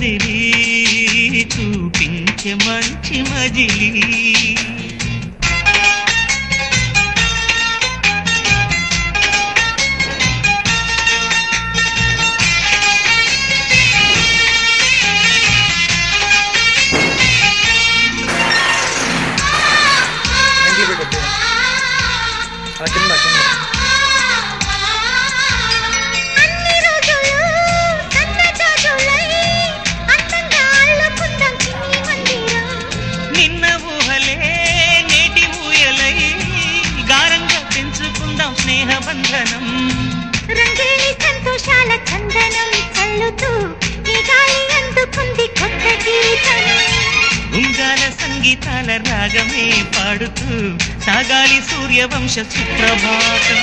కదిలి చూపించే మంచి మజిలీ నిన్న ఊహలే నేటి ఊయలై గారంగా పెంచుకుందాం స్నేహబంధనం రంగేలి సంతోషాల చందనం చల్లుతూ ఈ గాలి అందుకుంది కొత్త గీతం ఉంగాల సంగీతాల రాగమే పాడుతూ సాగాలి సూర్యవంశ సుప్రభాతం